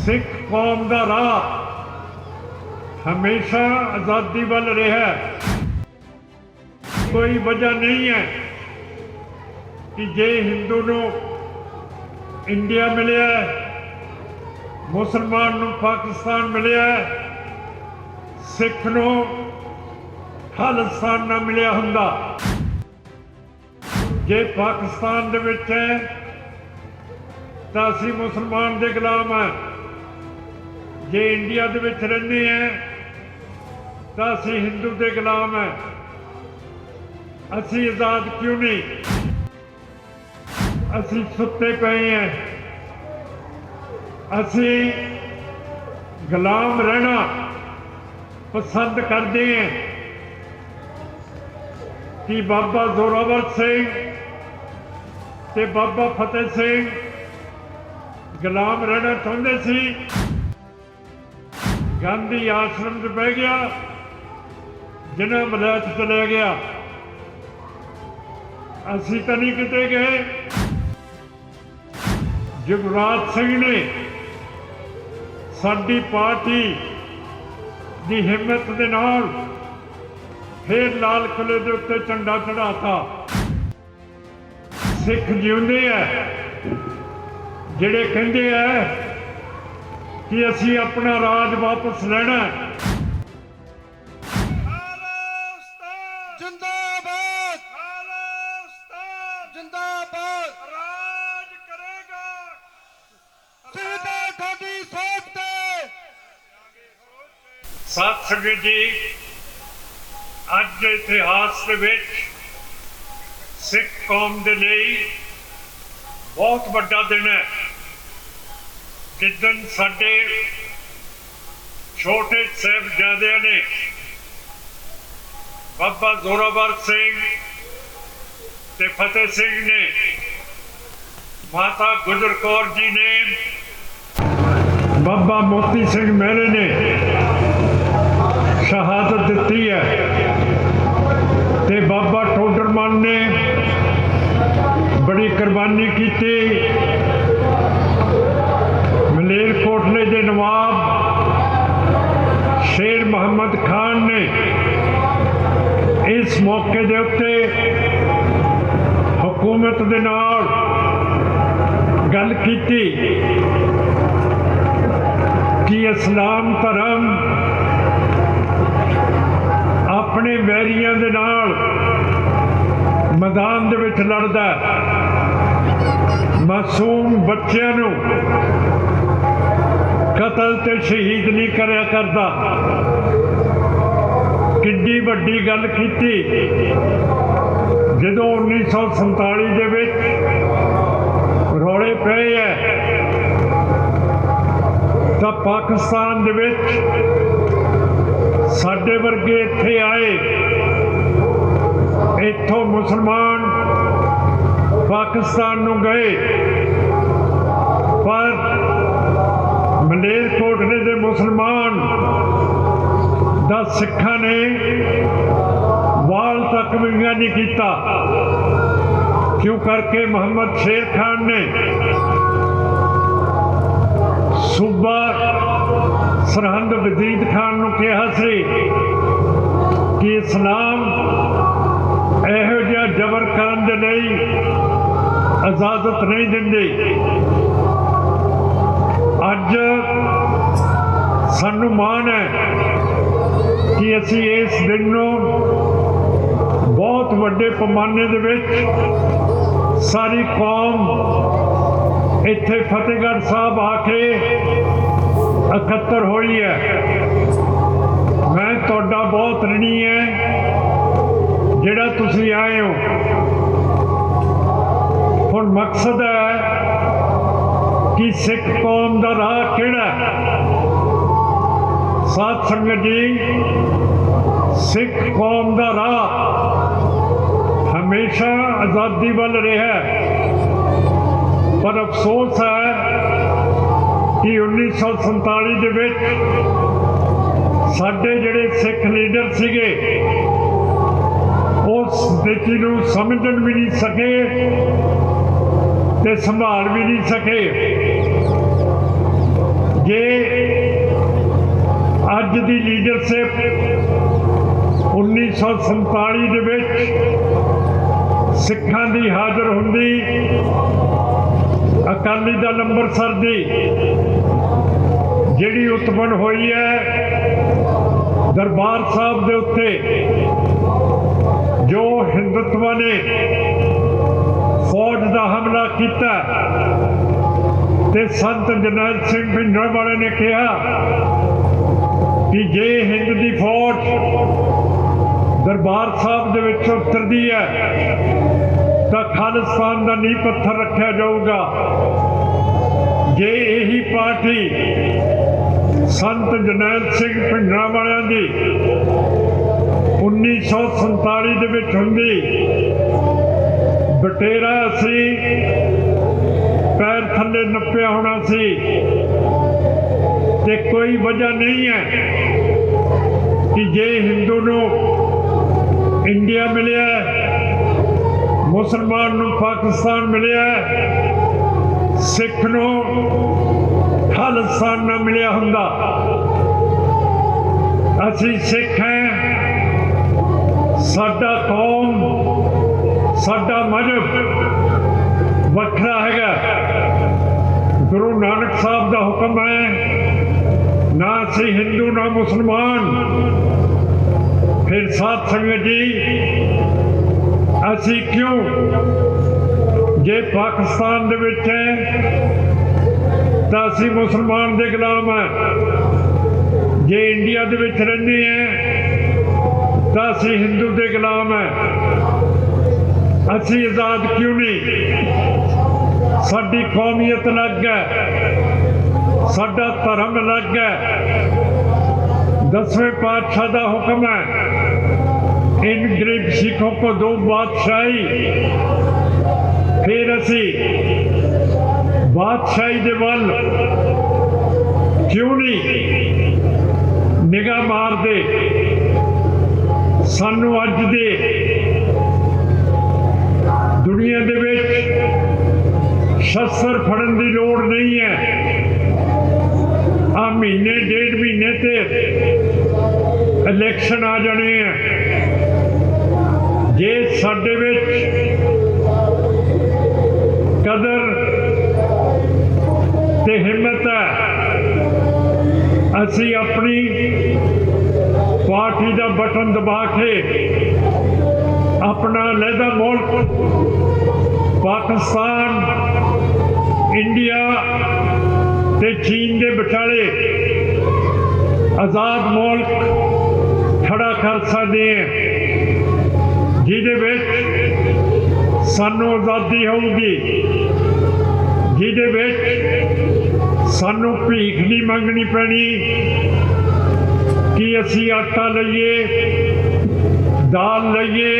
सिख कौम का राह हमेशा आज़ादी वाल रहा। कोई वजह नहीं है कि जे हिंदू नूं इंडिया मिलिया, मुसलमान नूं पाकिस्तान मिलिया, सिख नूं खालिस्तान ना मिलिया हुंदा। जे पाकिस्तान दे विच है तां असीं मुसलमान दे गुलाम हैं, जे इंडिया दे विच रहिंदे हैं तां असीं हिंदू दे गुलाम हैं। असीं आज़ाद क्यों नहीं? असीं सुत्ते पे हैं। असीं गुलाम रहना पसंद करते हैं कि बाबा जोरावर सिंह ते बाबा फतेह सिंह गुलाम रहना चाहते सी। गांधी आश्रम च बह गया, जिन्हें वलायत चले गया। असी तो नहीं किते गए। युवराज सिंह ने साडी पार्टी की हिम्मत दे नाल फिर लाल किले के उत्ते झंडा चढ़ाता। सिख जिउंदे है जिहड़े कहंदे है कि असी अपना राज वापस लेना है। जिंदाबाद जिंदाबाद राज करेगा सीधा साडी सोच ते। सत संगत जी, अज इतिहास दे विच सिख कौम दे लई बहुत वड्डा दिन है। जिदन साडे छोटे साहिबजादियां ने बाबा जोरावर सिंह ते फतेह सिंह ने, माता गुजर कौर जी ने, बाबा मोती सिंह मेहरे ने शहादत दी है ते बाबा टोडरमल ने बड़ी कुर्बानी की। मलेरकोटले के नवाब शेर मोहम्मद खान ने इस मौके के उत्ते हुकूमत दे नाल गल की कि इस्लाम धर्म अपने वैरियां दे नाल मैदान दे विच लड़दा है। मासूम बच्चों नूं कतल ते शहीद नहीं करया करदा। किड्डी वड्डी गल कीती जदों 1947 दे विच रौले पए है तां पाकिस्तान दे विच साडे वर्गे इत्थे आए। इत्थों मुसलमान पाकिस्तान नूं गए, पर मलेरकोटले दे मुसलमान दा सिखां ने वाल तक विंगा नहीं कीता। क्यों करके मोहम्मद शेर खान ने सूबा सरहंद वजीद खान नूं कहा सी कि इस्लाम इहो जिहा जबर करन दे लई इजाजत नहीं दिंदी। अज सानू माण है कि असी इस दिन नूं बहुत वड्डे पैमाने दे विच सारी कौम इत्थे फतेहगढ़ साहब आके इकट्ठर होई है। मैं तुहाडा बहुत ऋणी है जिहड़ा तुसीं आए हो। हुण मकसद है कि सिख कौम का राह किहड़ा है। साध संगत जी, सिख कौम का राह हमेशा आज़ादी वाल रहा है। पर अफसोस है कि 1947 दे विच साडे जिहड़े सिख लीडर सीगे उस स्थिति नूं समझण भी नहीं सके ते संभाल भी नहीं सके। ਜੇ ਅੱਜ ਦੀ ਲੀਡਰਸ਼ਿਪ 1947 ਦੇ ਵਿੱਚ ਸਿੱਖਾਂ ਦੀ ਹਾਜ਼ਰ ਹੁੰਦੀ, ਅਕਾਲੀ ਦਲ ਅੰਮ੍ਰਿਤਸਰ ਦੀ ਜਿਹੜੀ ਉਤਪੰਨ ਹੋਈ ਹੈ, ਦਰਬਾਰ ਸਾਹਿਬ ਦੇ ਉੱਤੇ ਜੋ ਹਿੰਦੂਤਵ ਨੇ ਫੌਜ ਦਾ ਹਮਲਾ ਕੀਤਾ ਤੇ ਸੰਤ ਜਰਨੈਲ ਸਿੰਘ ਭਿੰਡਰਾਂਵਾਲੇ ਨੇ ਕਿਹਾ ਕਿ ਜੇ ਹਿੰਦ ਦੀ ਫੌਜ ਦਰਬਾਰ ਸਾਹਿਬ ਦੇ ਵਿੱਚ ਉਤਰਦੀ ਹੈ ਤਾਂ ਖਾਲਿਸਤਾਨ ਦਾ ਨੀਂਹ ਪੱਥਰ ਰੱਖਿਆ ਜਾਊਗਾ। ਜੇ ਇਹੀ ਪਾਰਟੀ ਸੰਤ ਜਰਨੈਲ ਸਿੰਘ ਭਿੰਡਰਾਂਵਾਲਿਆਂ ਦੀ 1947 ਦੇ ਵਿੱਚ ਹੁੰਦੀ, ਬਟੇਰਾ ਅਸੀਂ ਪੈਰ ਥੱਲੇ ਨੱਪਿਆ ਹੋਣਾ ਸੀ। ਤੇ ਕੋਈ ਵਜ੍ਹਾ ਨਹੀਂ ਹੈ ਕਿ ਜੇ ਹਿੰਦੂ ਨੂੰ ਇੰਡੀਆ ਮਿਲਿਆ, ਮੁਸਲਮਾਨ ਨੂੰ ਪਾਕਿਸਤਾਨ ਮਿਲਿਆ, ਸਿੱਖ ਨੂੰ ਖਾਲਿਸਤਾਨ ਨਾ ਮਿਲਿਆ ਹੁੰਦਾ। ਅਸੀਂ ਸਿੱਖ ਹਾਂ, ਸਾਡਾ ਕੌਮ, ਸਾਡਾ ਮਜ਼ਹਬ ਵੱਖਰਾ ਹੈਗਾ। ਗੁਰੂ ਨਾਨਕ ਸਾਹਿਬ ਦਾ ਹੁਕਮ ਹੈ, ਨਾ ਅਸੀਂ ਹਿੰਦੂ ਨਾ ਮੁਸਲਮਾਨ। ਫਿਰ ਸਾਧ ਸੰਗਤ ਜੀ, ਅਸੀਂ ਕਿਉਂ ਜੇ ਪਾਕਿਸਤਾਨ ਦੇ ਵਿੱਚ ਹੈ ਤਾਂ ਅਸੀਂ ਮੁਸਲਮਾਨ ਦੇ ਗੁਲਾਮ ਹਾਂ, ਜੇ ਇੰਡੀਆ ਦੇ ਵਿੱਚ ਰਹਿੰਦੇ ਹਾਂ ਤਾਂ ਅਸੀਂ ਹਿੰਦੂ ਦੇ ਗੁਲਾਮ ਹਾਂ। ਅਸੀਂ ਆਜ਼ਾਦ ਕਿਉਂ ਨਹੀਂ? ਸਾਡੀ ਕੌਮੀਅਤ ਅਲੱਗ ਹੈ, ਸਾਡਾ ਧਰਮ ਅਲੱਗ ਹੈ। 10ਵੇਂ ਪਾਤਸ਼ਾਹ ਦਾ ਹੁਕਮ ਹੈ, इन गरीब सिखों को दो बादशाही। फिर असी बादशाही दे वल क्यों नहीं निगाह मारते? सानू अज दे दुनिया दे विच शस्त्र फड़न की लोड़ नहीं है। आ महीने डेढ़ महीने ते इलेक्शन आ जाने हैं। जे साडे विच कदर ते हिम्मत है, असी अपनी पार्टी का बटन दबा के अपना अलहदा मुल्क पाकिस्तान, इंडिया ते चीन के विचाले आज़ाद मुल्क खड़ा कर सकते हैं, जिहदे विच सानू आज़ादी होगी, जिहदे विच सानू भीख नहीं मंगनी पैनी कि असी आटा लईए, दाल लईए,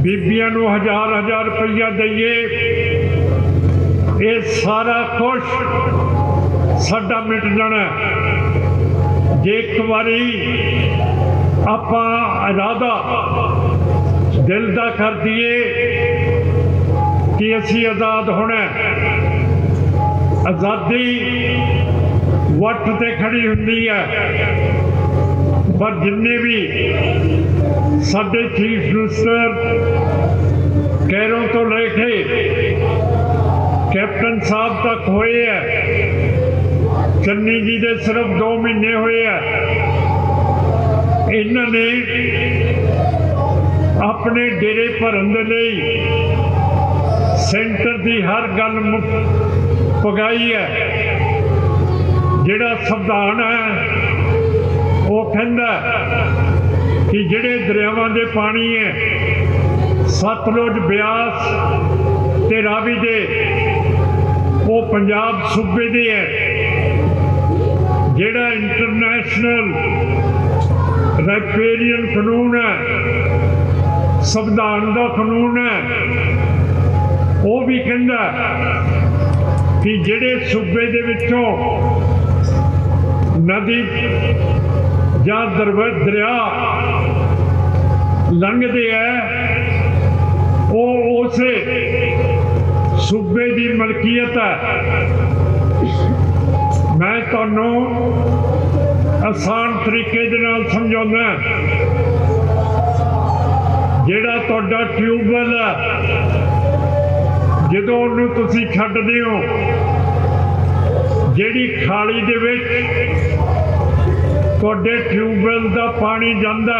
बीबियां नू 1000-1000 रुपया दईए। ये सारा कुछ साडा मिट जाना जे एक बारी आपां इरादा दिल दा कर दिए कि असी आज़ाद होना। आज़ादी वट ते खड़ी हुंदी है, पर जिन्ने भी साडे चीफ मिनिस्टर कैरों तो लेके कैप्टन साहब तक होए है, चन्नी जी दे सिर्फ 2 महीने होए है। इन्होंने अपने डेरे भरन दे लई सेंटर की हर गल पगाई है। जिहड़ा संविधान है वो कहता कि जिहड़े दरियावां दे पानी है, सतलुज, ब्यास ते रावी दे, वो पंजाब सूबे दे है। जिहड़ा इंटरनेशनल राइपेरियन कानून है, संविधान का कानून है, वो भी कहता कि जिहड़े सूबे दे विचों नदी या दरिया लंघदे है, वो उसे सूबे की मलकीयत है। मैं ਤੁਹਾਨੂੰ आसान तरीके दे नाल समझाउंदा। ਜਿਹੜਾ ਤੁਹਾਡਾ ਟਿਊਬਵੈੱਲ है, ਜਦੋਂ ਉਹਨੂੰ ਤੁਸੀਂ ਛੱਡਦੇ ਹੋ, ਜਿਹੜੀ ਖਾਲੀ ਦੇ ਵਿੱਚ ਤੁਹਾਡੇ ਟਿਊਬਵੈੱਲ ਦਾ ਪਾਣੀ ਜਾਂਦਾ,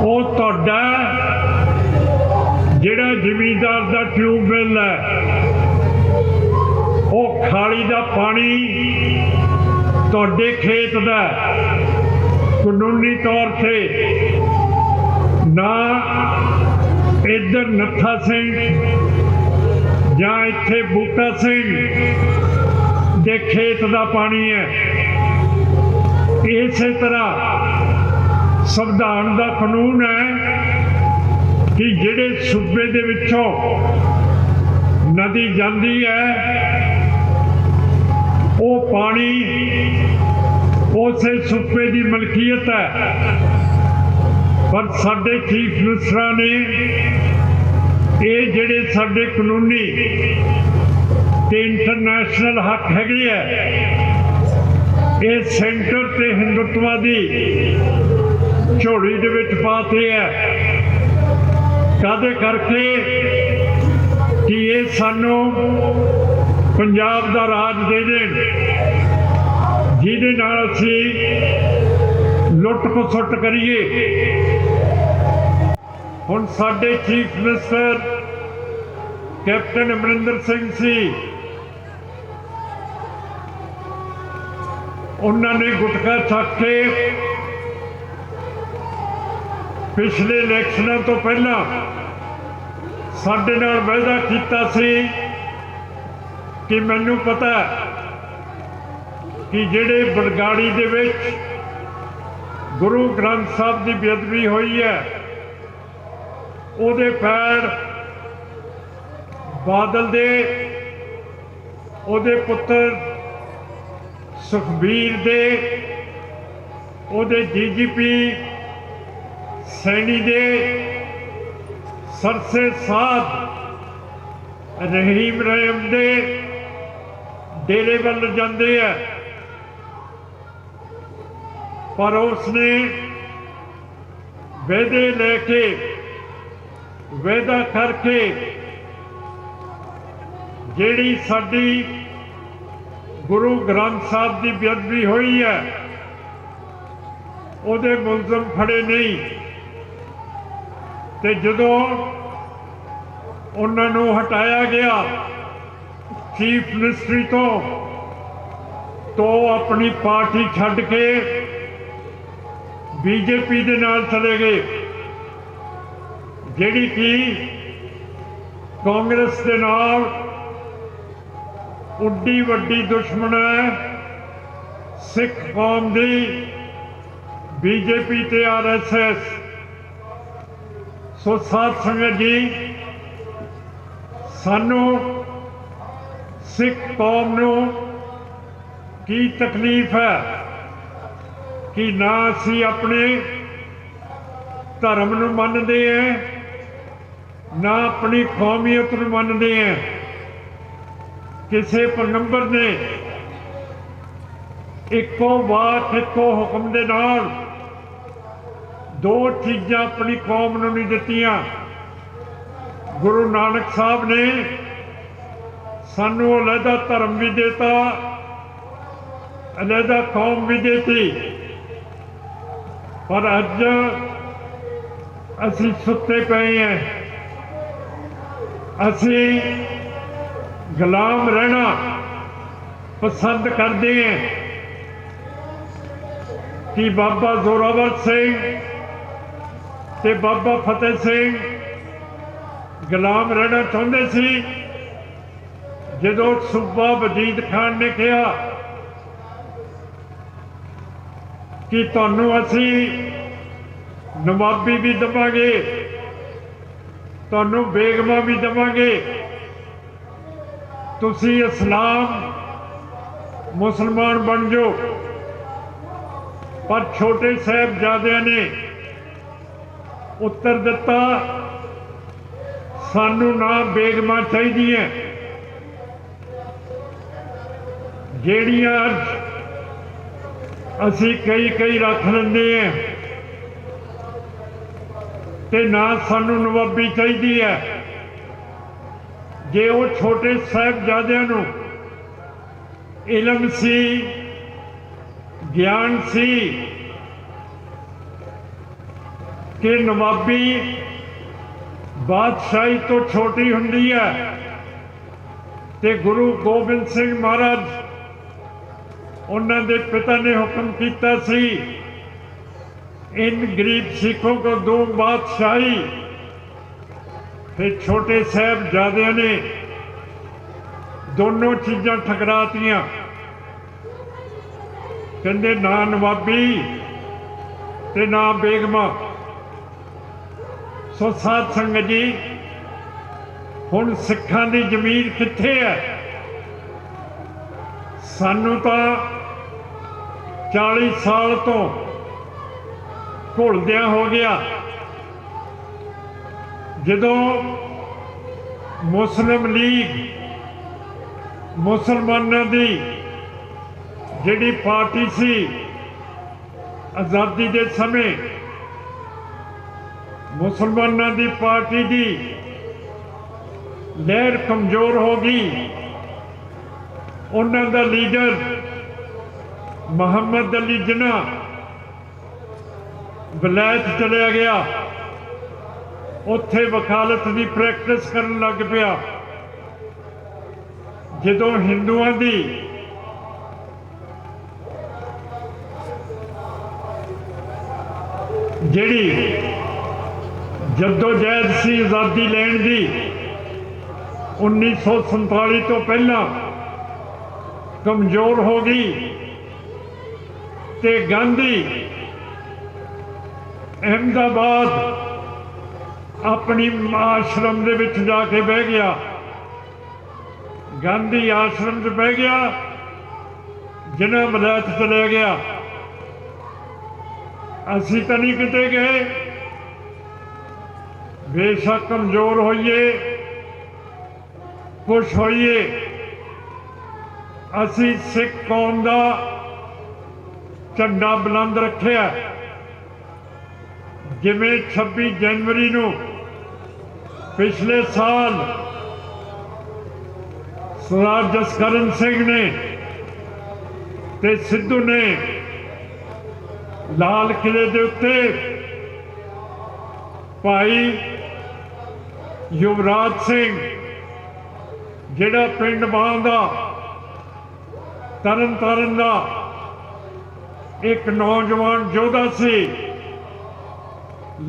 ਉਹ ਤੁਹਾਡਾ ਜਿਹੜਾ ਜ਼ਿਮੀਂਦਾਰ ਦਾ ਟਿਊਬਵੈੱਲ है, ਉਹ ਖਾਲੀ ਦਾ ਪਾਣੀ ਤੁਹਾਡੇ ਖੇਤ ਦਾ ਕਾਨੂੰਨੀ ਤੌਰ ਤੇ ना इधर नत्था सिंह ਜਾਂ ਇੱਥੇ ਬੂਟਾ ਸਿੰਘ ਦੇ ਖੇਤ ਦਾ ਪਾਣੀ है। ਇਸੇ ਤਰ੍ਹਾਂ ਸੰਵਿਧਾਨ ਦਾ ਕਾਨੂੰਨ है कि ਜਿਹੜੇ ਸੂਬੇ ਦੇ ਵਿੱਚੋਂ ਨਦੀ ਜਾਂਦੀ है, ਉਹ ਪਾਣੀ ਉਸੇ ਸੂਬੇ ਦੀ ਮਲਕੀਅਤ है। पर साडे चीफ मिनिस्टर ने ये जिहड़े साडे कानूनी ते इंटरनेशनल हक हैगे है, ये सेंटर ते हिंदुत्व की झोली दे विच पाते है। कादे करके कि ये सानू पंजाब दा राज दे देण, जिहदे नाल असीं लुट खसुट करिए। ਹੁਣ ਸਾਡੇ chief minister captain Amarinder Singh ਸੀ, ਉਹਨਾਂ ਨੇ ਗੁਟਕਾ ਚੱਕ ਕੇ ਪਿਛਲੇ ਇਲੈਕਸ਼ਨਾਂ ਤੋਂ ਪਹਿਲਾਂ ਸਾਡੇ ਨਾਲ ਵਾਅਦਾ ਕੀਤਾ ਸੀ ਕਿ ਮੈਨੂੰ ਪਤਾ ਕਿ ਜਿਹੜੇ ਬਰਗਾੜੀ ਦੇ ਵਿੱਚ ਗੁਰੂ ਗ੍ਰੰਥ ਸਾਹਿਬ ਦੀ ਬੇਅਦਬੀ ਹੋਈ ਹੈ, ਉਹਦੇ ਪੈਰ ਬਾਦਲ ਦੇ ਉਹਦੇ ਪੁੱਤਰ ਸੁਖਬੀਰ ਦੇ ਉਹਦੇ ਡੀਜੀਪੀ ਸੈਣੀ ਦੇ ਸਰਸੇ ਸਾਧ ਰਹੀਮ ਰਹਿਮ ਦੇ ਡੇਰੇ ਵੱਲ ਜਾਂਦੇ ਆ। पर उसने वेदे लेके वेदा करके जेड़ी साडी गुरु ग्रंथ साहब की बेअदबी हुई है, उहदे मुलजम फड़े नहीं। ते जदों उन्हां नूं हटाया गया चीफ मिनिस्ट्री तो अपनी पार्टी छड्ड के बीजेपी दे नाल चले गए, जिहड़ी कि कांग्रेस दे नाल उड्डी वड्डी दुश्मन है सिख कौम दी, बीजेपी ते RSS। सो साथ संगत जी, सानू सिख कौम नूं की तकलीफ है कि ना असी अपने धर्म नूं मनदे हैं, ना अपनी कौमीयत नूं मनदे हैं। किसी पैगंबर ने इको बात इको हुक्म दे नाल दो चीज़ां अपनी कौम नूं नहीं दित्तियां। गुरु नानक साहब ने सानू अलहदा धर्म भी देता, अलहदा कौम भी देती, पर अज असी सुते पे हैं। असी गुलाम रहना पसंद करते हैं कि बाबा जोरावर सिंह ते बाबा फतेह सिंह गुलाम रहना चाहते सी। जदों सूबा वजीद खान ने कहा कि तुहानू असी नवाबी भी देवांगे, तुहानू बेगमा भी देवांगे, तुसी इस्लाम मुसलमान बन जाओ। पर छोटे साहिबजादियां ने उत्तर दिता, सानू ना बेगमा चाहिए, ਜਿਹੜੀਆਂ ਅਸੀਂ ਕਈ ਰੱਖ ਲੈਂਦੇ ਹਾਂ ਤੇ ਨਾ ਸਾਨੂੰ ਨਵਾਬੀ ਚਾਹੀਦੀ ਹੈ। ਜੇ ਉਹ ਛੋਟੇ ਸਾਹਿਬਜ਼ਾਦਿਆਂ ਨੂੰ ਇਲਮ ਸੀ, ਗਿਆਨ ਸੀ ਕਿ ਨਵਾਬੀ ਬਾਦਸ਼ਾਹੀ ਤੋਂ ਛੋਟੀ ਹੁੰਦੀ ਹੈ, ਤੇ ਗੁਰੂ ਗੋਬਿੰਦ ਸਿੰਘ ਮਹਾਰਾਜ उन्होंने दे पिता ने हुक्म किया सी, इन गरीब सिखों को दो बादशाही। फिर छोटे साहबजादे ने दोनों चीज़ां ठकरातियां, कहते ना नवाबी ते ना बेगमा। सो साध संगत जी, हुण सिखां दी जमीन कित्थे है? सानू तां 40 साल तो घुलदिया हो गया। जदों मुस्लिम लीग मुसलमानों की जिहड़ी पार्टी सी, आज़ादी के समय मुसलमानों की पार्टी की लहर कमज़ोर हो गई। उन्हां दा लीडर मुहम्मद अली जिन्ना वलैत चलिया गया, उत्थे वकालत की प्रैक्टिस करन लग पिया। जदों हिंदुआं दी जिहड़ी जद्दोजहद सी आज़ादी लैण दी 1947 तो पहला कमज़ोर हो गई, ते गांधी अहमदाबाद अपनी आश्रम दे विच जाके बह गया। गांधी आश्रम च बह गया, जिन्ना वलैत चले गया। असी तो नहीं किते गए, बेशक कमज़ोर होइए, कुछ होइए, असी सिख कौम का झंडा बुलंद रखिया। जिमें 26 जनवरी नूं पिछले साल सरदार जसकरण सिंह ने ते सिद्धू ने लाल किले दे उत्ते भाई युवराज सिंह जिहड़ा पिंड बांदा तरन तारण का एक नौजवान योद्धा सी,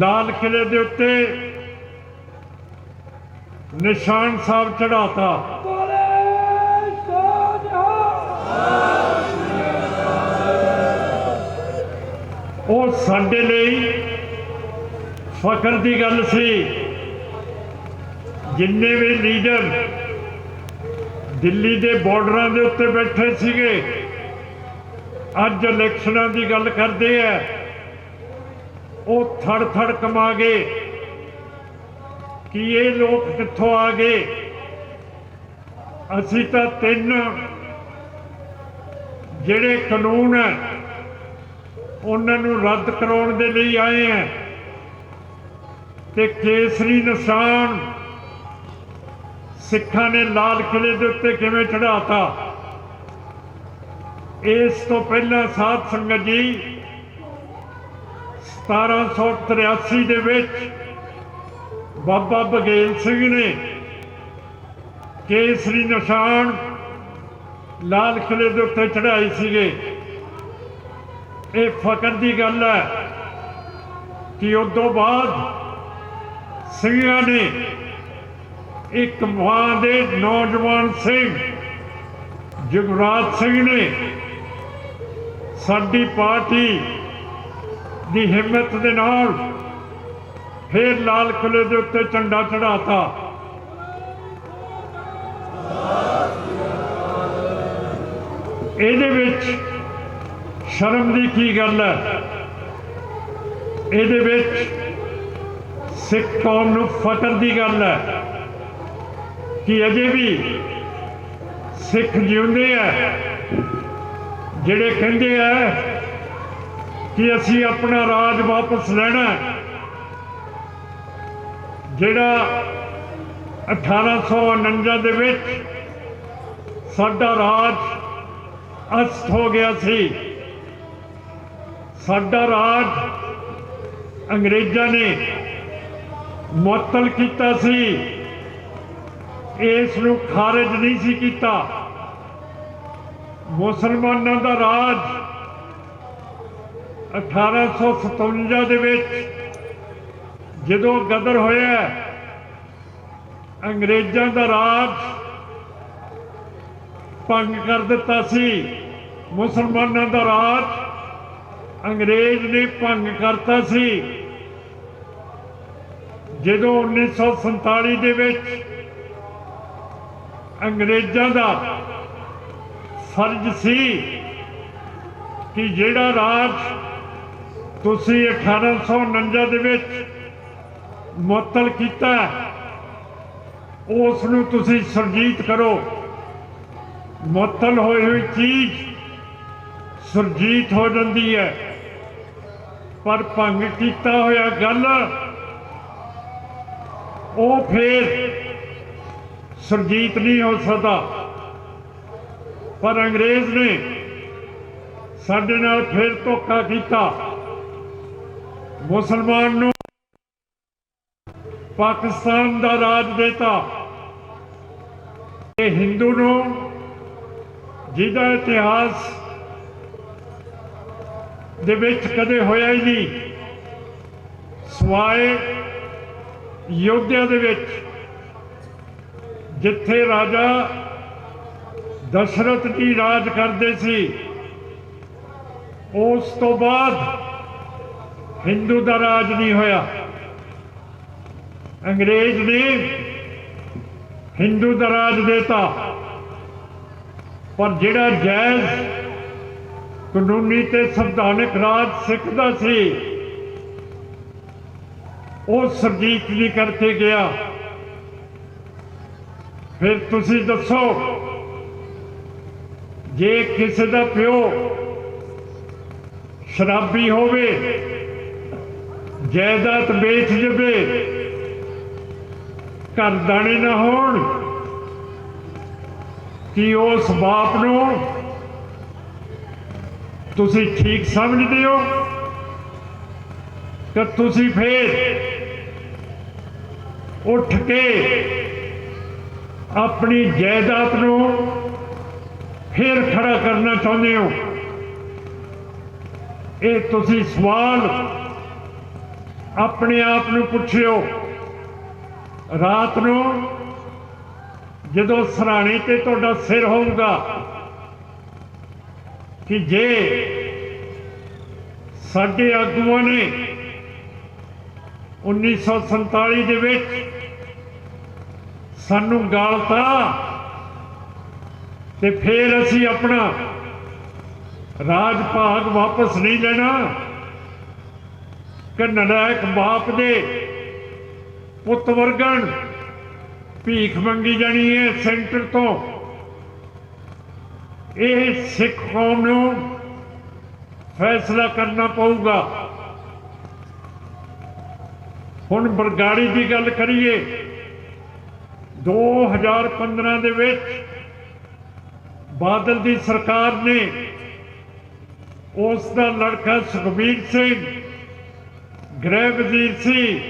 लाल किले दे उत्ते निशान साहब चढ़ाता। वो साडे लई फखर की गल सी। जिन्ने भी लीडर दिल्ली के बॉर्डर के उत्ते बैठे सीगे, अज इलैक्शनां की गल करते हैं, वो थड़ थड़ कमा गए कि ये लोग कित्थों आ गए। असी तो 3 जिहड़े कानून है उन्होंने रद्द कराउण दे लई आए हैं, ते केसरी निशान सिखां ने लाल किले दे उत्ते किवें चढ़ाता। इस तो पहला साध संगत जी 1783 दे विच बाबा बघेल सिंह ने केसरी निशान लाल किले दे उत्ते चढ़ाई सीगे। ये फकर की गल है कि उदों बाद सिंघां ने एक मां दे नौजवान सिंह युवराज सिंह ने साडी पार्टी की हिम्मत दे नाल फिर लाल किले दे उत्ते झंडा चढ़ाता। इहदे विच शर्म की की गल है? इहदे विच सिख कौम नूं फकर की गल है कि अजे भी सिख जिउंदे है, ਜਿਹੜੇ ਕਹਿੰਦੇ ਆ ਕਿ ਅਸੀਂ ਆਪਣਾ ਰਾਜ ਵਾਪਸ ਲੈਣਾ ਹੈ। ਜਿਹੜਾ 1849 ਦੇ ਵਿੱਚ ਸਾਡਾ ਰਾਜ ਅਸਤ ਹੋ ਗਿਆ ਸੀ, ਸਾਡਾ ਰਾਜ ਅੰਗਰੇਜ਼ਾਂ ਨੇ ਮੁਅੱਤਲ ਕੀਤਾ ਸੀ, ਇਸ ਨੂੰ ਖਾਰਿਜ ਨਹੀਂ ਸੀ ਕੀਤਾ। ਮੁਸਲਮਾਨਾਂ ਦਾ ਰਾਜ 1857 ਦੇ ਵਿੱਚ ਜਦੋਂ ਗਦਰ ਹੋਇਆ, ਅੰਗਰੇਜ਼ਾਂ ਦਾ ਰਾਜ ਭੰਗ ਕਰ ਦਿੱਤਾ ਸੀ। ਮੁਸਲਮਾਨਾਂ ਦਾ ਰਾਜ ਅੰਗਰੇਜ਼ ਨੇ ਭੰਗ ਕਰਤਾ ਸੀ। ਜਦੋਂ 1947 ਦੇ ਵਿੱਚ ਅੰਗਰੇਜ਼ਾਂ ਦਾ ਫਰਜ਼ ਸੀ ਕਿ ਜਿਹੜਾ ਰਾਜ ਤੁਸੀਂ 1849 ਦੇ ਵਿੱਚ ਮੁਅੱਤਲ ਕੀਤਾ, ਉਸ ਨੂੰ ਤੁਸੀਂ ਸੁਰਜੀਤ ਕਰੋ। ਮੁਅੱਤਲ ਹੋਈ ਹੋਈ ਚੀਜ਼ ਸੁਰਜੀਤ ਹੋ ਜਾਂਦੀ ਹੈ, ਪਰ ਭੰਗ ਕੀਤਾ ਹੋਇਆ ਗੱਲ ਉਹ ਫਿਰ ਸੁਰਜੀਤ ਨਹੀਂ ਹੋ ਸਕਦਾ। ਪਰ ਅੰਗਰੇਜ਼ ਨੇ ਸਾਡੇ ਨਾਲ ਫਿਰ ਧੋਖਾ ਕੀਤਾ। ਮੁਸਲਮਾਨ ਨੂੰ ਪਾਕਿਸਤਾਨ ਦਾ ਰਾਜ ਦੇਤਾ, ਤੇ ਹਿੰਦੂ ਨੂੰ, ਜਿਹਦਾ ਇਤਿਹਾਸ ਦੇ ਵਿੱਚ ਕਦੇ ਹੋਇਆ ਹੀ ਨਹੀਂ, ਸਵਾਏ ਯੋਧਿਆ ਦੇ ਵਿੱਚ, ਜਿੱਥੇ ਰਾਜਾ ਦਸ਼ਰਥ ਜੀ ਰਾਜ ਕਰਦੇ ਸੀ, ਉਸ ਤੋਂ ਬਾਅਦ ਹਿੰਦੂ ਦਾ ਰਾਜ ਨਹੀਂ ਹੋਇਆ। ਅੰਗਰੇਜ਼ ਨੇ ਹਿੰਦੂ ਦਾ ਰਾਜ ਦੇਤਾ, ਪਰ ਜਿਹੜਾ ਜਾਇਜ਼ ਕਾਨੂੰਨੀ ਤੇ ਸੰਵਿਧਾਨਕ ਰਾਜ ਸਿੱਖ ਦਾ ਸੀ, ਉਹ ਸੁਰਜੀਤ ਨਹੀਂ ਕਰਕੇ ਗਿਆ। ਫਿਰ ਤੁਸੀਂ ਦੱਸੋ, ਜੇ ਕਿਸੇ ਦਾ ਪਿਓ ਸ਼ਰਾਬੀ ਹੋਵੇ, ਜਾਇਦਾਦ ਵੇਚ ਜਵੇ, ਘਰ ਦਾਣੇ ਨਾ ਹੋਣ, ਕਿ ਉਸ ਬਾਪ ਨੂੰ ਤੁਸੀਂ ਠੀਕ ਸਮਝਦੇ ਹੋ ਕਿ ਤੁਸੀਂ ਫੇਰ ਉੱਠ ਕੇ ਆਪਣੀ ਜਾਇਦਾਦ ਨੂੰ ਫੇਰ ਖੜਾ ਕਰਨਾ ਚਾਹੁੰਦੇ ਹੋ? ਇਹ ਤੁਸੀਂ ਸਵਾਲ ਆਪਣੇ ਆਪ ਨੂੰ ਪੁੱਛਿਓ। ਰਾਤ ਨੂੰ ਜਦੋਂ ਸਰਾਣੇ ਤੇ ਤੁਹਾਡਾ ਸਿਰ ਹੋਊਗਾ ਕਿ ਜੇ ਸਾਡੇ ਆਗੂਆਂ ਨੇ 1947 ਦੇ ਵਿੱਚ ਸਾਨੂੰ ਗਾਲਤਾ, ਤੇ ਫਿਰ ਅਸੀਂ ਆਪਣਾ ਰਾਜ ਭਾਗ ਵਾਪਸ ਨਹੀਂ ਲੈਣਾ ਕਿ ਨਲਾਇਕ ਬਾਪ ਦੇ ਪੁੱਤ ਵਰਗਣ ਭੀਖ ਮੰਗੀ ਜਾਣੀ ਹੈ ਸੈਂਟਰ ਤੋਂ। ਇਹ ਸਿੱਖ ਕੌਮ ਨੂੰ ਫੈਸਲਾ ਕਰਨਾ ਪਊਗਾ। ਹੁਣ ਬਰਗਾੜੀ ਦੀ ਗੱਲ ਕਰੀਏ, 2015 ਦੇ ਵਿੱਚ ਬਾਦਲ ਦੀ ਸਰਕਾਰ ਨੇ ਉਸ ਦਾ ਲੜਕਾ ਸੁਖਬੀਰ ਸਿੰਘ ਗ੍ਰਹਿ ਵਜ਼ੀਰ ਸੀ,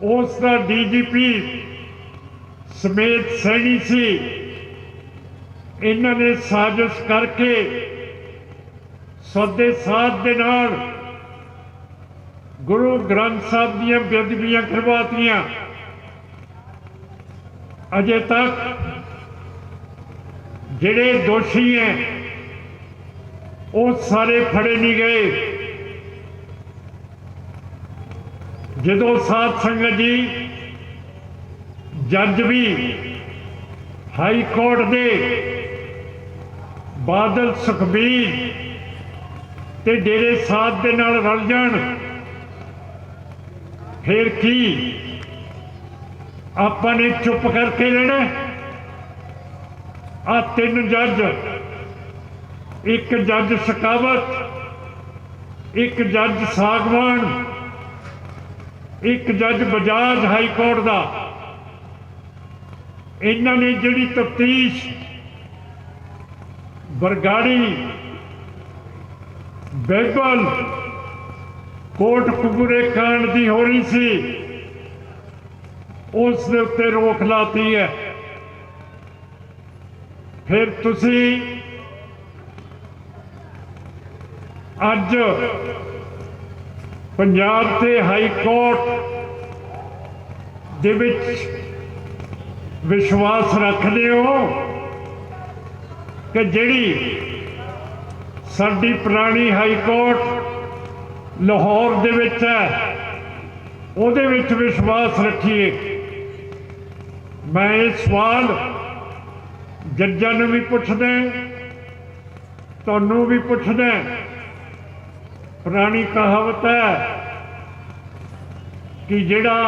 ਉਸ ਦਾ ਡੀਜੀਪੀ ਸਮੇਤ ਸੈਣੀ ਸੀ। ਇਹਨਾਂ ਨੇ ਸਾਜ਼ਿਸ਼ ਕਰਕੇ ਸੌਦੇ ਸਾਧ ਦੇ ਨਾਲ ਗੁਰੂ ਗ੍ਰੰਥ ਸਾਹਿਬ ਦੀਆਂ ਬੇਅਦਬੀਆਂ ਕਰਵਾਤੀਆਂ। ਅਜੇ ਤੱਕ ਜਿਹੜੇ ਦੋਸ਼ੀ ਹੈ ਉਹ ਸਾਰੇ ਫੜੇ ਨਹੀਂ ਗਏ। ਜਦੋਂ ਸਾਧ ਸੰਗਤ ਜੀ ਜੱਜ ਵੀ ਹਾਈ ਕੋਰਟ ਦੇ ਬਾਦਲ ਸੁਖਬੀਰ ਤੇ ਡੇਰੇ ਸਾਧ ਦੇ ਨਾਲ ਰਲ ਜਾਣ, ਫਿਰ ਕੀ ਆਪਾਂ ਨੇ ਚੁੱਪ ਕਰਕੇ ਰਹਿਣਾ? ਆ 3 ਜੱਜ एक जज शकावत, एक जज सागवान, एक जज बजाज हाई कोर्ट का, इन्हों ने जिहड़ी तफ्तीश बरगाड़ी बैगल कोटकपूरे कांड की हो रही सी, उस दे उत्ते रोक लाती है। फिर तुसी अज पंजाब के हाई कोर्ट दे विच विश्वास रखते हो कि जिहड़ी साडी पुरानी हाई कोर्ट लाहौर दे विच है उहदे विच विश्वास रखिए। मैं ये सवाल जज्जां नूं भी पुछदा, तुहानूं भी पुछदा। पुरानी कहावत है कि जिहड़ा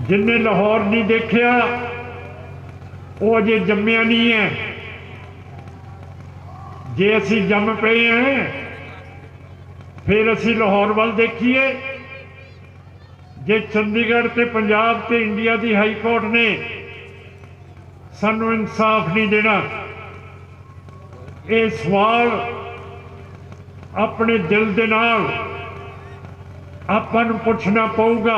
जिन्हें लाहौर नहीं देखिया वो अजे जम्मिया नहीं है। जे असी जम पे हैं फिर असी लाहौर वाल देखिए। जे चंडीगढ़ ते पंजाब ते इंडिया की हाई कोर्ट ने सानू इंसाफ नहीं देना, ये सवाल अपने दिल दे नाल आपां नूं पुछना पऊगा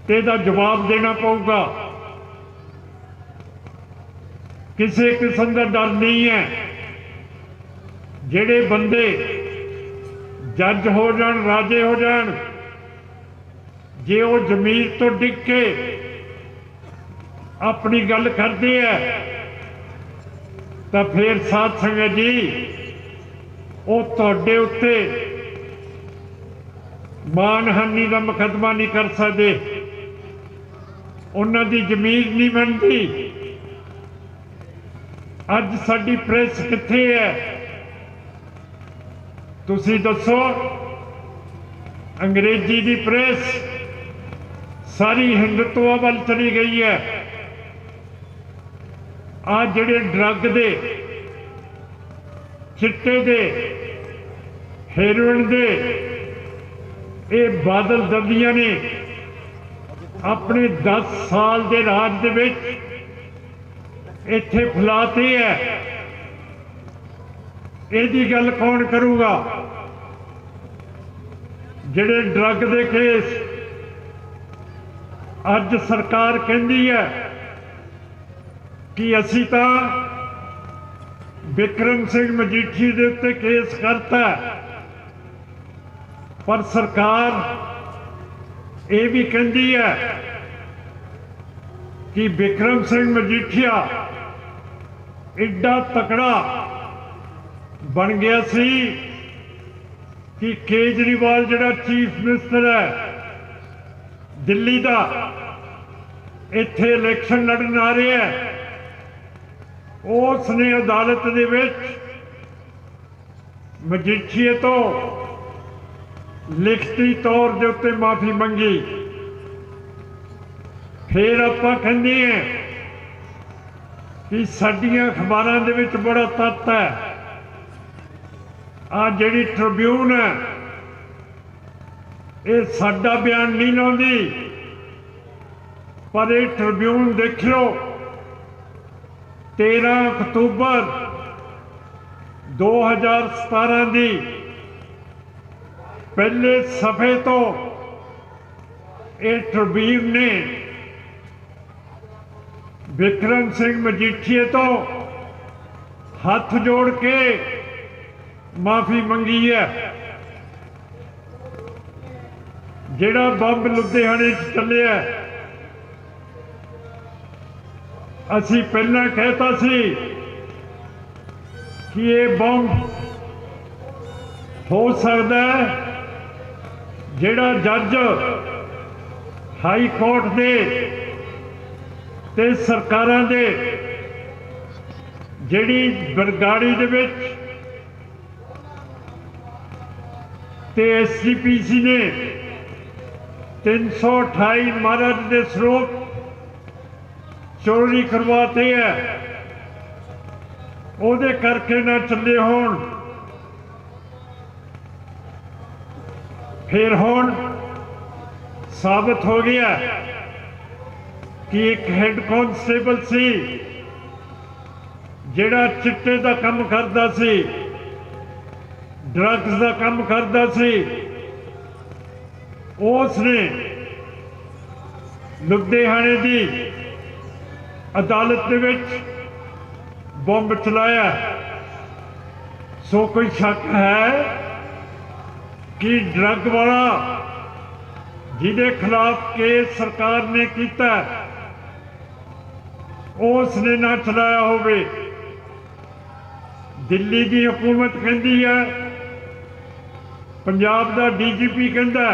ते इहदा जवाब देना पऊगा। किसी किस्म का डर नहीं है। जिहड़े बंदे जज हो जाण, राजे हो जाण, जे वो जमीर तो डिग के अपनी गल करते हैं तो फिर साध संगत जी वो तुहाडे उत्ते मानहानि का मुकदमा नहीं कर सकते। उन्हां दी जमीर नहीं बनती। अज साडी प्रेस कित्थे है? तुसी दसो। अंग्रेजी की प्रेस सारी हिंदुत्व वाल चली गई है। आ जिहड़े ड्रग दे, चिट्टे दे, हेरोइन दे ये बादल दबियां ने अपने 10 साल के राज दे विच इत्थे फैलाते है। इहदी गल कौन करूगा? जिहड़े ड्रग दे केस अज सरकार कहती है कि असी तो बिक्रम सिंह मजीठी दे उत्ते केस करता है, पर सरकार ये भी कहती है कि बिक्रम सिंह मजीठिया एडा तकड़ा बन गया सी कि केजरीवाल जिहड़ा चीफ मिनिस्टर है दिल्ली का, इत्थे इलैक्शन लड़न आ रहा है, उसने अदालत दे विच मजीठीए तो लिखती तौर के उत्ते माफ़ी मंगी। फिर आपां कहंदे हैं कि साडियां अखबारां दे विच बड़ा तत्त है। आ जिहड़ी ट्रिब्यून है ये साडा बयान नहीं लाउंदी, पर ये ट्रिब्यून देख लो 13 अक्तूबर 2017 की पहले सफ़े तो ये ट्रिब्यून ने बिक्रम सिंह मजीठिए तो हाथ जोड़ के माफ़ी मंगी है। जिहड़ा बंब लुधियाने चलिया, असी पहला कहता सी कि ये बंब हो सकता है जिहड़ा जज हाई कोर्ट दे ते सरकारां दे जिहड़ी बरगाड़ी दे विच ते SGPC ने 328 महाराज के स्वरूप चोरी करवाते हैं। ਉਹਦੇ ਕਰਕੇ ਨਾ ਚੱਲੇ ਹੋਣ। ਫਿਰ ਹੁਣ ਸਾਬਤ ਹੋ ਗਿਆ ਕਿ ਇੱਕ ਹੈੱਡ ਕਾਂਸਟੇਬਲ ਸੀ ਜਿਹੜਾ ਚਿੱਟੇ ਦਾ ਕੰਮ ਕਰਦਾ ਸੀ, ਡਰੱਗਸ ਦਾ ਕੰਮ ਕਰਦਾ ਸੀ। ਉਸ ਨੇ ਲੁਧਿਆਣੇ ਦੀ ਅਦਾਲਤ ਦੇ ਵਿੱਚ ਬੰਬ ਚਲਾਇਆ। ਸੋ ਕੋਈ ਸ਼ੱਕ ਹੈ ਕਿ ਡਰੱਗ ਵਾਲਾ ਜਿਹਦੇ ਖਿਲਾਫ ਕੇਸ ਸਰਕਾਰ ਨੇ ਕੀਤਾ ਉਸ ਨੇ ਨਾ ਚਲਾਇਆ ਹੋਵੇ। ਦਿੱਲੀ ਦੀ ਹਕੂਮਤ ਕਹਿੰਦੀ ਹੈ, ਪੰਜਾਬ ਦਾ ਡੀਜੀਪੀ ਕਹਿੰਦਾ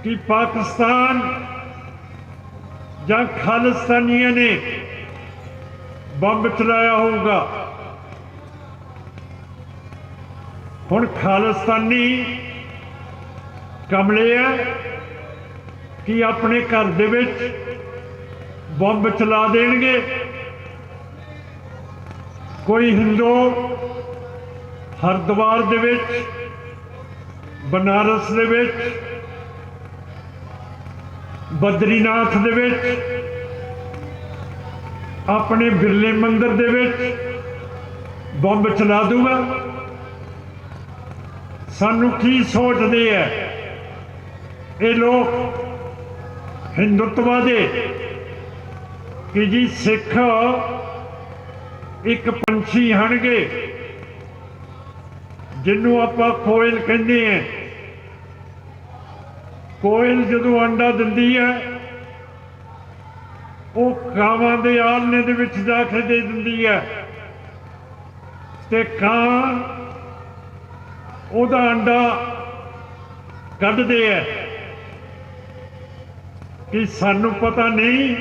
ਕਿ ਪਾਕਿਸਤਾਨ ਜਾਂ ਖਾਲਿਸਤਾਨੀਆਂ ਨੇ ਬੰਬ ਚਲਾਇਆ ਹੋਊਗਾ। ਹੁਣ ਖਾਲਿਸਤਾਨੀ ਕਮਲੇ ਹੈ ਕਿ ਆਪਣੇ ਘਰ ਦੇ ਵਿੱਚ ਬੰਬ ਚਲਾ ਦੇਣਗੇ। ਕੋਈ ਹਿੰਦੂ ਹਰਿਦੁਆਰ ਦੇ ਵਿੱਚ, ਬਨਾਰਸ ਦੇ ਵਿੱਚ, ਬਦਰੀਨਾਥ ਦੇ ਵਿੱਚ, ਆਪਣੇ ਬਿਰਲੇ ਮੰਦਿਰ ਦੇ ਵਿੱਚ ਬੰਬ ਚਲਾ ਦੂਗਾ। ਸਾਨੂੰ ਕੀ ਸੋਚਦੇ ਹੈ ਇਹ ਲੋਕ ਹਿੰਦੁੱਤਵਾਦੀ ਕਿ ਜੀ ਸਿੱਖ ਇੱਕ ਪੰਛੀ ਹਨਗੇ ਜਿਹਨੂੰ ਆਪਾਂ ਕੋਇਲ ਕਹਿੰਦੇ ਹਾਂ। ਕੋਇਲ ਜਦੋਂ ਅੰਡਾ ਦਿੰਦੀ ਹੈ ਉਹ ਕਾਵਾਂ ਦੇ ਆਲਣੇ ਦੇ ਵਿੱਚ ਜਾ ਕੇ ਦੇ ਦਿੰਦੀ ਹੈ ਤੇ ਕਾਂ ਉਹਦਾ ਅੰਡਾ ਕੱਢਦੇ ਹੈ। ਕਿ ਸਾਨੂੰ ਪਤਾ ਨਹੀਂ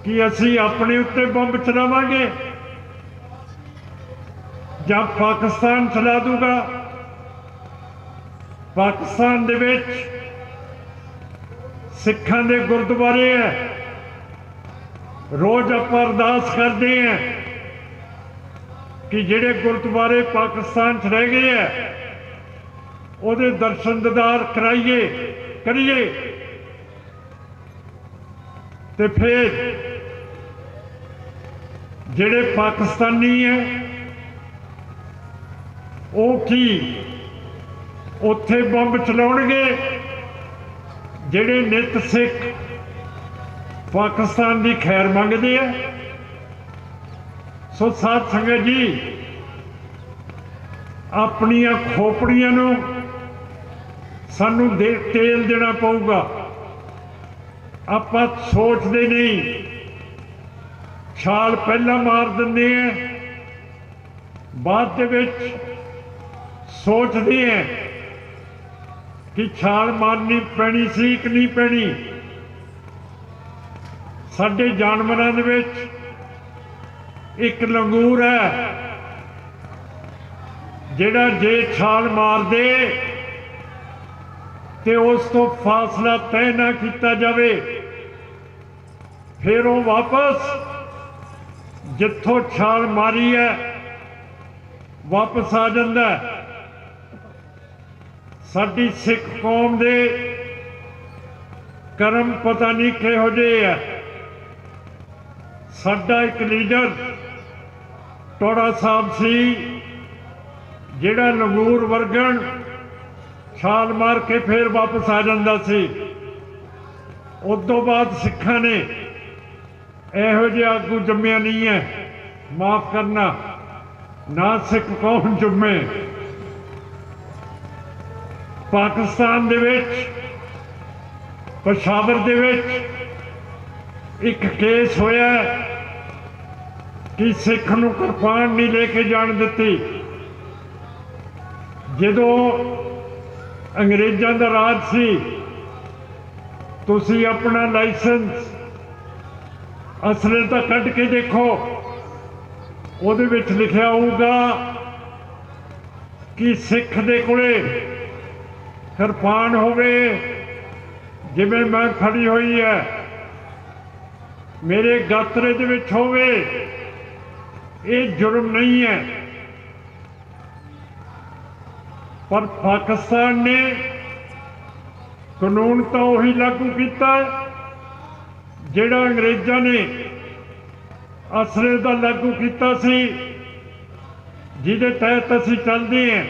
ਕਿ ਅਸੀਂ ਆਪਣੇ ਉੱਤੇ ਬੰਬ ਚਲਾਵਾਂਗੇ ਜਾਂ ਪਾਕਿਸਤਾਨ ਚਲਾ ਦੂਗਾ। ਪਾਕਿਸਤਾਨ ਦੇ ਵਿੱਚ ਸਿੱਖਾਂ ਦੇ ਗੁਰਦੁਆਰੇ ਹੈ, ਰੋਜ਼ ਆਪਾਂ ਅਰਦਾਸ ਕਰਦੇ ਹਾਂ ਕਿ ਜਿਹੜੇ ਗੁਰਦੁਆਰੇ ਪਾਕਿਸਤਾਨ 'ਚ ਰਹਿ ਗਏ ਹੈ ਉਹਦੇ ਦਰਸ਼ਨ ਦੀਦਾਰ ਕਰੀਏ ਤੇ ਫਿਰ ਜਿਹੜੇ ਪਾਕਿਸਤਾਨੀ ਹੈ ਉਹ ਕੀ ਉੱਥੇ ਬੰਬ ਚਲਾਉਣਗੇ ਜਿਹੜੇ ਨਿੱਤ ਸਿੱਖ ਪਾਕਿਸਤਾਨ ਦੀ ਖੈਰ ਮੰਗਦੇ ਆ। ਸੋ ਸਾਧ ਸੰਗਤ ਜੀ, ਆਪਣੀਆਂ ਖੋਪੜੀਆਂ ਨੂੰ ਸਾਨੂੰ ਤੇਲ ਦੇਣਾ ਪਊਗਾ। ਆਪਾਂ ਸੋਚਦੇ ਨਹੀਂ, ਛਾਲ ਪਹਿਲਾਂ ਮਾਰ ਦਿੰਦੇ ਆ, ਬਾਅਦ ਦੇ ਵਿੱਚ ਸੋਚਦੇ ਆ ਕਿ ਛਾਲ ਮਾਰਨੀ ਪੈਣੀ ਸੀ ਕਿ ਨਹੀਂ ਪੈਣੀ। ਸਾਡੇ ਜਾਨਵਰਾਂ ਦੇ ਵਿੱਚ ਇੱਕ ਲੰਗੂਰ ਹੈ ਜਿਹੜਾ ਜੇ ਛਾਲ ਮਾਰ ਦੇ ਤੇ ਉਸ ਤੋਂ ਫਾਸਲਾ ਤੈਅ ਨਾ ਕੀਤਾ ਜਾਵੇ ਫਿਰ ਉਹ ਵਾਪਸ ਜਿੱਥੋਂ ਛਾਲ ਮਾਰੀ ਹੈ ਵਾਪਸ ਆ ਜਾਂਦਾ। ਸਾਡੀ ਸਿੱਖ ਕੌਮ ਦੇ ਕਰਮ ਪਤਾ ਨਹੀਂ ਕਿਹੋ ਜਿਹੇ ਆ। ਸਾਡਾ ਇੱਕ ਲੀਡਰ ਟੋੜਾ ਸਾਹਿਬ ਸੀ ਜਿਹੜਾ ਲੰਗੂਰ ਵਰਗਣ ਛਾਲ ਮਾਰ ਕੇ ਫਿਰ ਵਾਪਸ ਆ ਜਾਂਦਾ ਸੀ। ਉਸ ਤੋਂ ਬਾਅਦ ਸਿੱਖਾਂ ਨੇ ਇਹੋ ਜਿਹਾ ਆਗੂ ਜੰਮਿਆ ਨਹੀਂ ਹੈ, ਮਾਫ ਕਰਨਾ, ਨਾ ਸਿੱਖ ਕੌਮ ਜੰਮੇ। ਪਾਕਿਸਤਾਨ ਦੇ ਵਿੱਚ ਪਸ਼ਾਵਰ ਦੇ ਵਿੱਚ ਇੱਕ ਕੇਸ ਹੋਇਆ ਕਿ ਸਿੱਖ ਨੂੰ ਕਿਰਪਾਨ ਨਹੀਂ ਲੈ ਕੇ ਜਾਣ ਦਿੱਤੀ। ਜਦੋਂ ਅੰਗਰੇਜ਼ਾਂ ਦਾ ਰਾਜ ਸੀ ਤੁਸੀਂ ਆਪਣਾ ਲਾਇਸੈਂਸ ਅਸਲੇ ਤਾਂ ਕੱਢ ਕੇ ਦੇਖੋ, ਉਹਦੇ ਵਿੱਚ ਲਿਖਿਆ ਹੋਊਗਾ ਕਿ ਸਿੱਖ ਦੇ ਕੋਲੇ ਕਿਰਪਾਨ ਹੋਵੇ ਜਿਵੇਂ ਮੈਂ ਫੜੀ ਹੋਈ ਹੈ, ਮੇਰੇ ਗਾਤਰੇ ਦੇ ਵਿੱਚ ਹੋਵੇ ये जुर्म नहीं है। पर पाकिस्तान ने कानून तो वही लागू किया जिहड़ा अंग्रेज़ों ने असरे दा लागू किया सी, जिहदे तहत असीं चलदे हैं।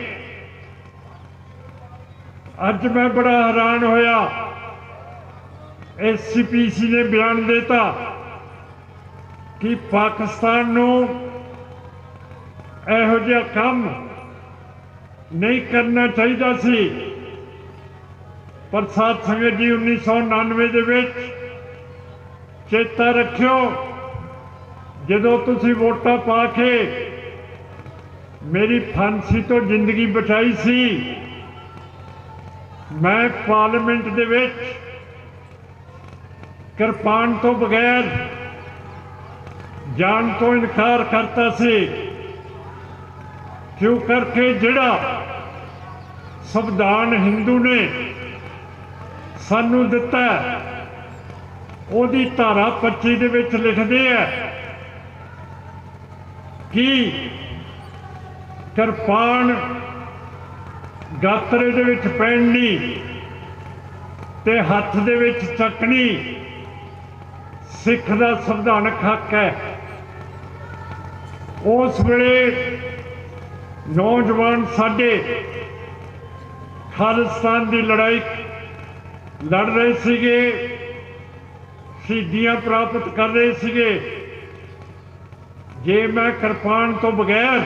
अज मैं बड़ा हैरान होया, SCPC ने बयान देता कि पाकिस्तान नूं इहो जिहा काम नहीं करना चाहिए सी। पर साध संगत जी 1999 दे विच चेता रखियो, जदों तुसीं वोटां पा के मेरी फांसी तो जिंदगी बचाई सी, मैं पार्लियामेंट दे विच किरपान तो बगैर जान तो इनकार करता सी। क्यों करके जिहड़ा संविधान हिंदू ने सानू दिता ओदी धारा 25 दे विच लिखदे है कि किरपान गातरे दे विच पहननी ते हत्थ दे विच चकनी सिख दा संविधानक हक है। उस वेले नौजवान साडे खालिस्तान की लड़ाई लड़ रहे सीगे, शहीदियां प्राप्त कर रहे सीगे। जे मैं किरपान तो बगैर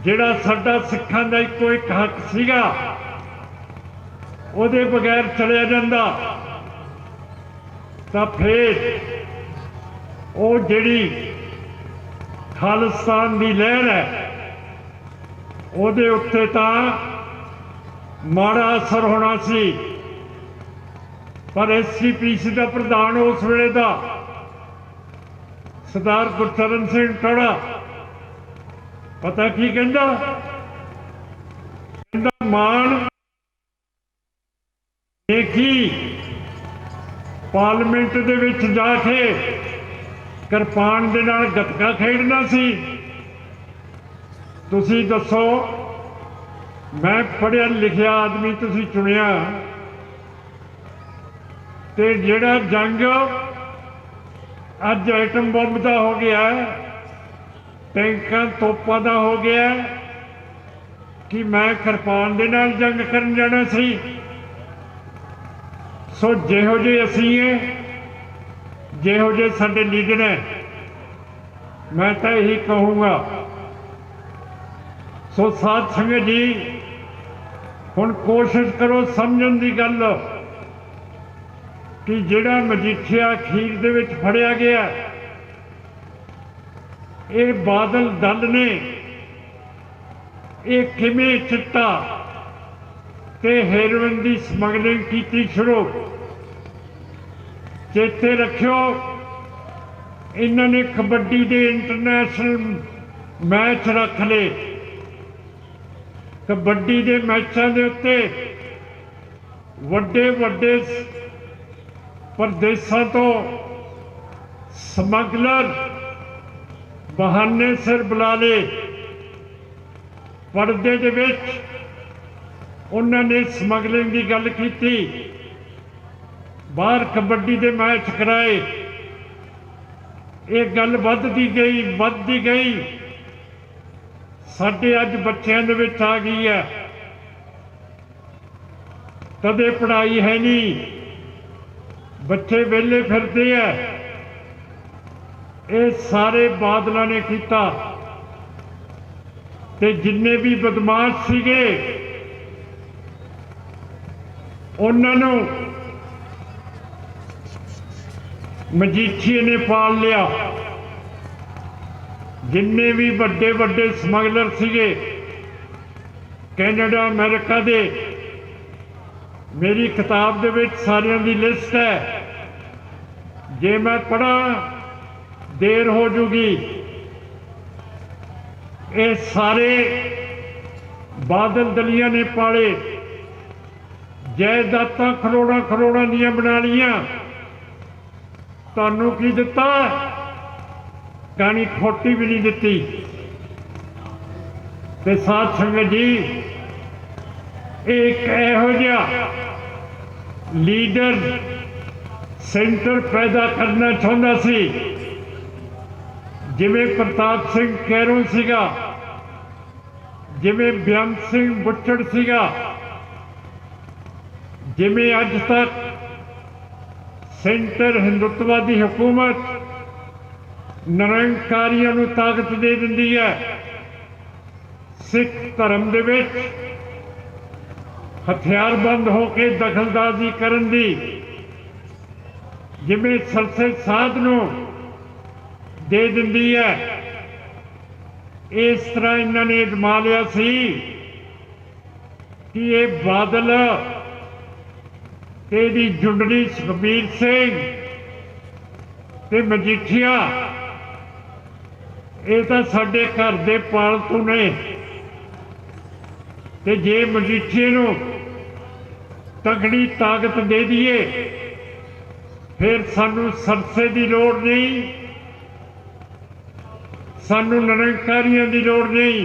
जिहड़ा साडा सिखां दा इक्को एक हक सीगा उहदे बगैर चलिया जांदा तां फिर वो जिहड़ी खालिस्तान की लहर है ਉਹਦੇ ਉੱਤੇ ਤਾਂ ਮਾੜਾ ਅਸਰ ਹੋਣਾ ਸੀ। ਪਰ SCPC ਦਾ ਪ੍ਰਧਾਨ ਉਸ ਵੇਲੇ ਦਾ ਸਰਦਾਰ ਗੁਰਚਰਨ ਸਿੰਘ ਟੌੜਾ ਪਤਾ ਕੀ ਕਹਿੰਦਾ, ਮਾਣ ਦੇਖੀ ਪਾਰਲੀਮੈਂਟ ਦੇ ਵਿੱਚ ਜਾ ਕੇ ਕਿਰਪਾਨ ਦੇ ਨਾਲ ਗੱਤਕਾ ਖੇਡਣਾ ਸੀ। तुसी दसो, मैं पढ़िया लिखिया आदमी तुसी चुनिया ते जिहड़ा जंग अज एटम बंब का हो गया, टैंकां तोपां दा हो गया, कि मैं किरपान दे नाल जंग करन जाना सी। सो जिहो जे असीं है, जिहो जे साडे लीडर है, मैं तो यही कहूँगा। सो साध संगत जी हुण कोशिश करो समझण की गल कि जिहड़ा मजीठिया अखीर दे विच फड़िया गया, ये बादल दल ने ये किवें चिट्टा ते हेरोइन की समगलिंग की शुरू। चेते रखियो, इन्होंने कबड्डी के इंटरनेशनल मैच रख ले। कबड्डी के मैचों के उत्ते वड्डे वड्डे प्रदेशों तो समगलर बहाने सिर बुला ले। पर्दे दे विच उन्होंने समगलिंग की गल की, बाहर कबड्डी के मैच कराए। ये गल वधदी गई साडे अज बच्चों दे विच आ गई है। कदे पढ़ाई है नहीं, बच्चे वेले फिरते हैं। ये सारे बादलों ने किया ते जिन्ने भी बदमाश सीगे उन्होंने मजीठिए ने पाल लिया। जिन्ने भी बड़े बड़े समगलर सीगे कैनेडा अमेरिका दे, मेरी किताब दे विच सारियां दी लिस्ट है। जे मैं पढ़ा देर हो जूगी। ये सारे बादल दलिया ने पाले, जायदादां करोड़ां करोड़ां दियां बना लियां। तुहानूं की दिता? कहानी खोटी भी नहीं दिती। ते साथ संगत जी, एक इहो जिहा लीडर सेंटर पैदा करना चाहुंदा सी जिवें प्रताप सिंह कैरों सीगा, जिवें बेअंत सिंह बुच्चड़ सीगा, जिवें अज तक सेंटर हिंदुत्ववादी हुकूमत निरंकारियों नूं ताकत दे दिंदी है। सिख धर्म दे विच हथियारबंद होके दखलंदाजी करन दी जिवें सरसे साध नूं दे दिंदी है, इस तरह इन्हां ने अजमा लिया सी कि ये बादल ते दी जुंडली सुखबीर सिंह ते मजीठिया ये तो साडे घर दे पालतू ने, ते जे मजीठिए नूं तगड़ी ताकत दे दीए फिर सानू सरसे की लोड़ नहीं, सानू निरंकारियों की लोड़ नहीं।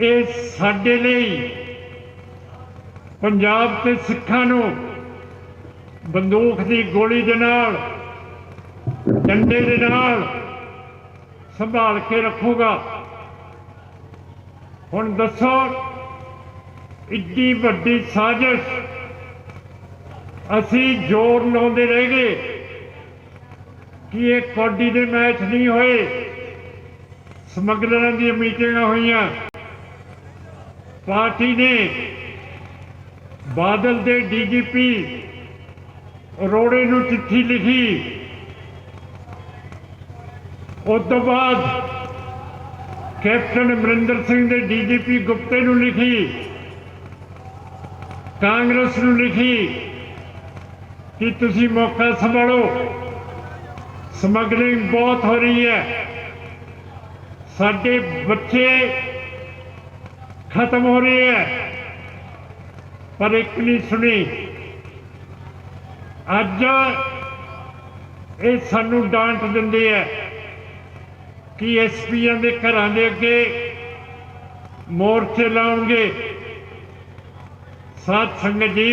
ये साडे लई पंजाब ते सिखां नूं बंदूक की गोली दे नाल डंडे दे नाल संभाल के रखूगा। हुण दसो, इड्डी वड्डी साजिश असी जोर लाउंदे रह गए कि ये कौडी दे मैच नहीं होए, समगलरां दी मीटिंगां होईयां। पार्टी ने बादल दे DGP अरोड़े नूं चिट्ठी लिखी, उस तो बाद कैप्टन अमरिंदर सिंह दे DGP गुप्ते नूं लिखी, कांग्रेस नूं लिखी कि तुसी मौका संभालो, स्मगलिंग बहुत हो रही है, साडे बच्चे खत्म हो रहे हैं। पर एक नहीं सुनी। अज ये सानू डांट दिंदे है कि SPਆਂ ਦੇ ਘਰਾਂ ਦੇ ਅੱਗੇ मोर्चे लाउणगे। साध संगत जी,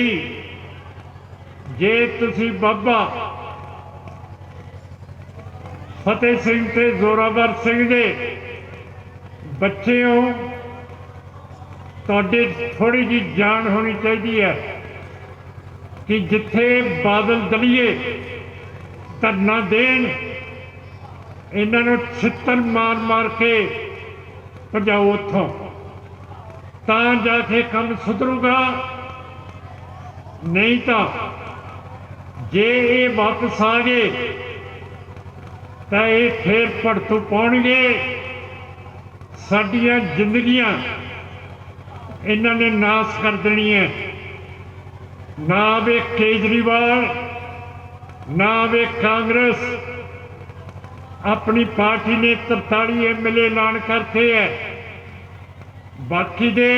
जे तुसी बाबा फतेह सिंह ते जोरावर सिंह दे बच्चे हो, तुहाडे थोड़ी जी जान होनी चाहिए है कि जिथे बादल दलिए धरना देन, इन्हां नूं छित्तर मार मार के भजाओ उत्थों, तां जाके काम सुधरूगा। नहीं तो जे ये वापस आ गए तो ये फिर भड़तू पाउणगे, साडियां जिंदगियां इन्हां ने नाश कर देनी है। ना वे केजरीवाल ना वे कांग्रेस, अपनी पार्टी ने 43 MLA ऐलान करते हैं, बाकी दे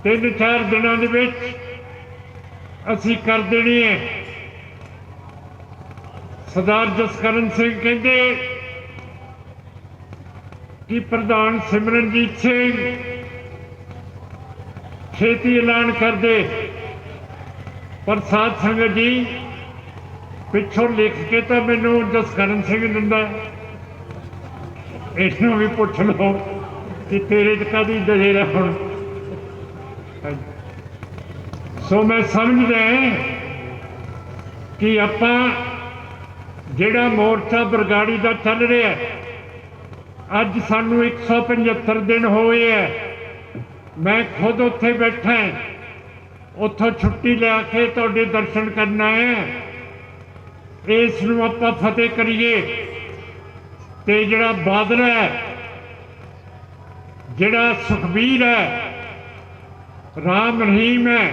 3-4 दिनों दे विच असी कर देनी है। सरदार जसकरण सिंह कहते कि प्रधान सिमरनजीत सिंह छेती ऐलान कर दे, पर साध संगत जी पिछों लिख के तो मैनू जसकरण सिंह दिंदा, इनू भी पुछ लो कि तेरे कदी दलेरा हुण। सो मैं समझदा कि आपां जिहड़ा मोर्चा बरगाड़ी का चल रहा है, अज सानू 175 दिन होए है। मैं खुद उत्थे बैठा है, उत्थों छुट्टी लिया तुहाडे दर्शन करना है। इस नूं आपां फतेह करिए ते जिहड़ा बादल है, जिहड़ा सुखबीर है, राम रहीम है,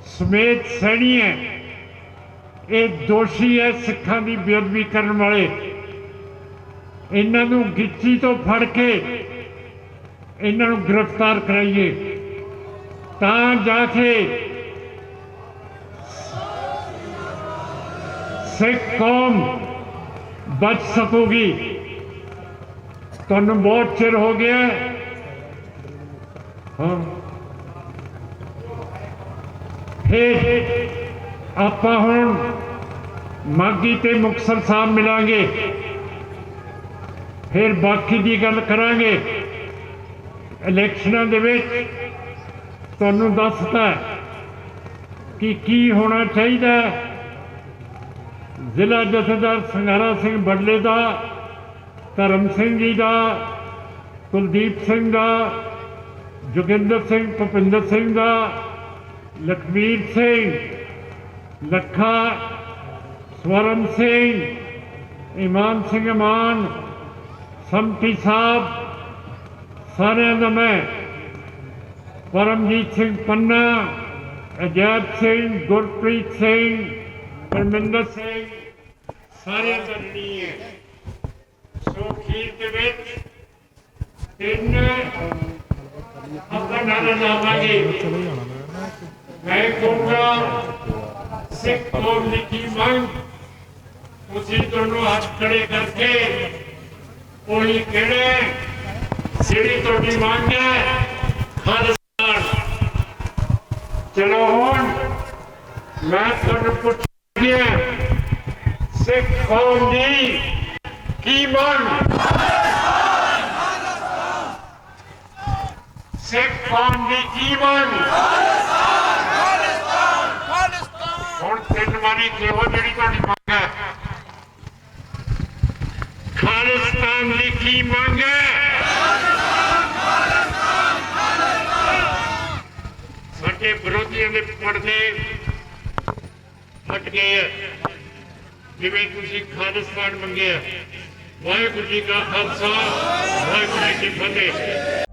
समेत सैनी है, ये दोषी है सिखां की बेअदबी करने वाले। इन्हां नूं गिच्ची तो फड़ के इन्हां नूं गिरफ्तार कराइए, तां जाके सिख कौम बच सकूगी। तुहानूं बहुत चिर हो गया हाँ फिर आपां हुण माघी ते मुक्तसर साहब मिलांगे, फिर बाकी दी गल करांगे। इलैक्शनां दे विच तुहानूं दसदा कि की होना चाहिए। जिला जथेदार संघारा सिंह बडले दा, धर्म सिंह जी का, कुलदीप सिंह का, जोगिंदर सिंह भुपिंदर सिंह का, लखबीर सिंह लखा, स्वरण सिंह, ईमान सिंह ईमान, समटी साहब, सारे का मैं, परमजीत सिंह पन्ना, अजैब सिंह, गुरप्रीत सिंह, परमिंदर सिंह, सारे का नहीं है। सो खीर के विच तीन अपन नारे लावांगे। मैं कहूँगा सिख कौम की मंग तुसीं दोनों हाथ खड़े करके कोई कहने जिहड़ी तुहाडी मंग है खालिस्तान। चलो हुण मैं तुहानूं पुछ गया सिख कौम दी की मंग, सिख कौम दी की मंग हुण तीन वारी कहो जिहड़ी तुहाडी मंग है। खालिस्तान दी की मंग है। साडे विरोधियों के पर्दे हट गए हैं जिवें तुसीं खालिस्तान मंगिया। वाहिगुरू जी का खालसा वाहिगुरू जी की फतेह।